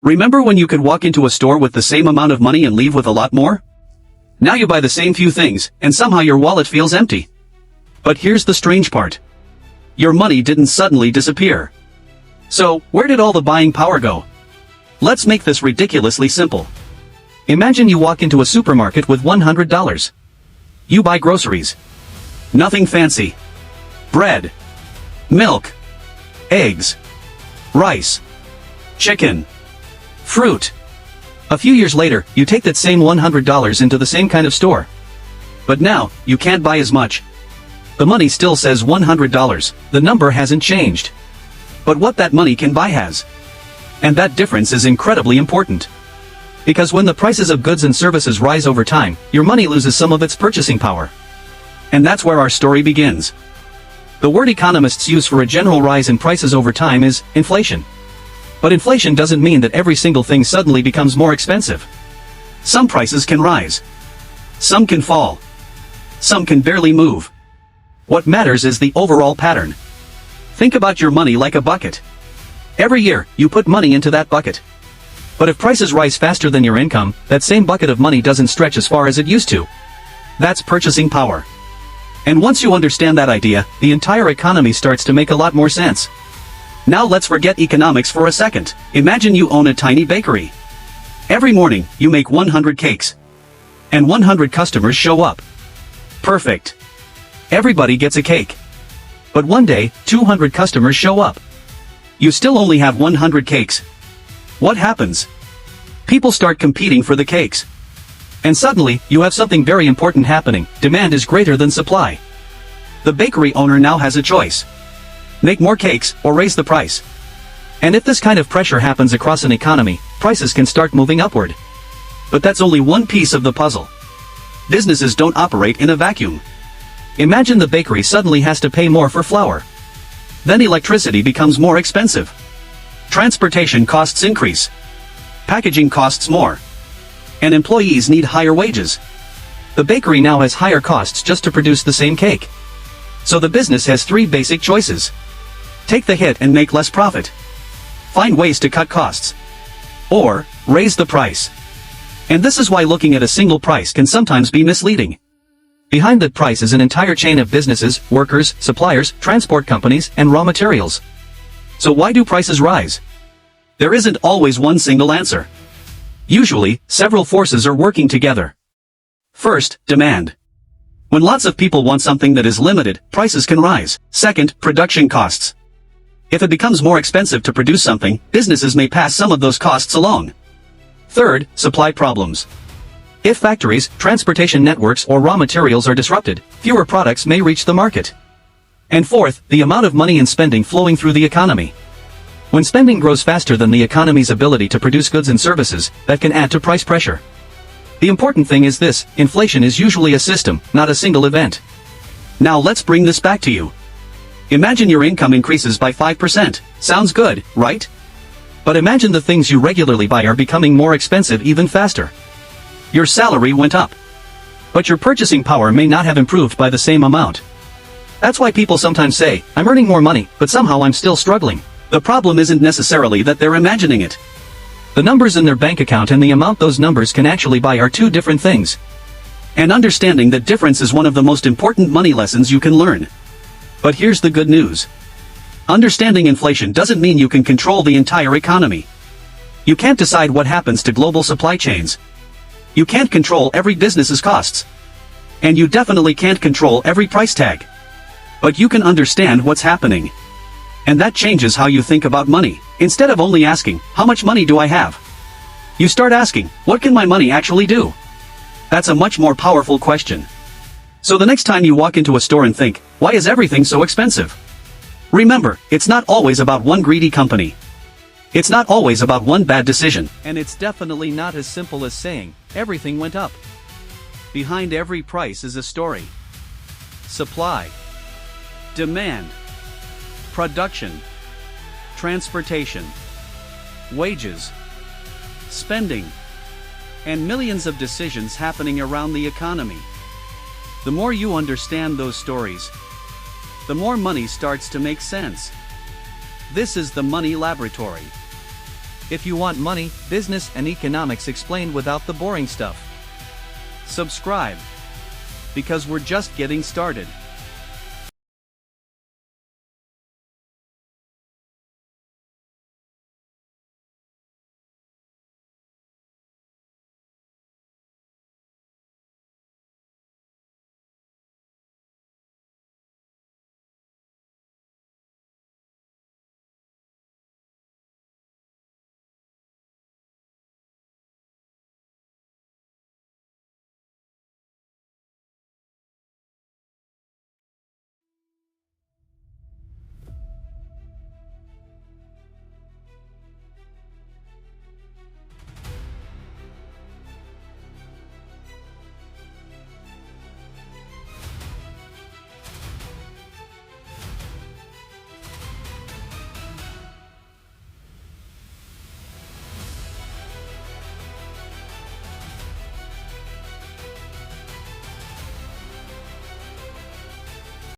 Remember when you could walk into a store with the same amount of money and leave with a lot more? Now you buy the same few things, and somehow your wallet feels empty. But here's the strange part. Your money didn't suddenly disappear. So, where did all the buying power go? Let's make this ridiculously simple. Imagine you walk into a supermarket with $100. You buy groceries. Nothing fancy. Bread. Milk. Eggs. Rice. Chicken. Fruit. A few years later, you take that same $100 into the same kind of store. But now, you can't buy as much. The money still says $100, the number hasn't changed. But what that money can buy has. And that difference is incredibly important. Because when the prices of goods and services rise over time, your money loses some of its purchasing power. And that's where our story begins. The word economists use for a general rise in prices over time is inflation. But inflation doesn't mean that every single thing suddenly becomes more expensive. Some prices can rise. Some can fall. Some can barely move. What matters is the overall pattern. Think about your money like a bucket. Every year, you put money into that bucket. But if prices rise faster than your income, that same bucket of money doesn't stretch as far as it used to. That's purchasing power. And once you understand that idea, the entire economy starts to make a lot more sense. Now let's forget economics for a second. Imagine you own a tiny bakery. Every morning, you make 100 cakes. And 100 customers show up. Perfect. Everybody gets a cake. But one day, 200 customers show up. You still only have 100 cakes. What happens? People start competing for the cakes. And suddenly, you have something very important happening. Demand is greater than supply. The bakery owner now has a choice. Make more cakes, or raise the price. And if this kind of pressure happens across an economy, prices can start moving upward. But that's only one piece of the puzzle. Businesses don't operate in a vacuum. Imagine the bakery suddenly has to pay more for flour. Then electricity becomes more expensive. Transportation costs increase. Packaging costs more. And employees need higher wages. The bakery now has higher costs just to produce the same cake. So the business has three basic choices. Take the hit and make less profit. Find ways to cut costs. Or, raise the price. And this is why looking at a single price can sometimes be misleading. Behind that price is an entire chain of businesses, workers, suppliers, transport companies, and raw materials. So why do prices rise? There isn't always one single answer. Usually, several forces are working together. First, demand. When lots of people want something that is limited, prices can rise. Second, production costs. If it becomes more expensive to produce something, businesses may pass some of those costs along. Third, supply problems. If factories, transportation networks, or raw materials are disrupted, fewer products may reach the market. And fourth, the amount of money and spending flowing through the economy. When spending grows faster than the economy's ability to produce goods and services, that can add to price pressure. The important thing is this: inflation is usually a system, not a single event. Now let's bring this back to you. Imagine your income increases by 5%. Sounds good, right? But imagine the things you regularly buy are becoming more expensive even faster. Your salary went up. But your purchasing power may not have improved by the same amount. That's why people sometimes say, I'm earning more money, but somehow I'm still struggling. The problem isn't necessarily that they're imagining it. The numbers in their bank account and the amount those numbers can actually buy are two different things. And understanding that difference is one of the most important money lessons you can learn. But here's the good news. Understanding inflation doesn't mean you can control the entire economy. You can't decide what happens to global supply chains. You can't control every business's costs. And you definitely can't control every price tag. But you can understand what's happening. And that changes how you think about money. Instead of only asking, how much money do I have? You start asking, what can my money actually do? That's a much more powerful question. So the next time you walk into a store and think, why is everything so expensive? Remember, it's not always about one greedy company. It's not always about one bad decision. And it's definitely not as simple as saying, everything went up. Behind every price is a story. Supply. Demand. Production. Transportation. Wages. Spending. And millions of decisions happening around the economy. The more you understand those stories, the more money starts to make sense. This is the Money Laboratory. If you want money, business and economics explained without the boring stuff, subscribe. Because we're just getting started.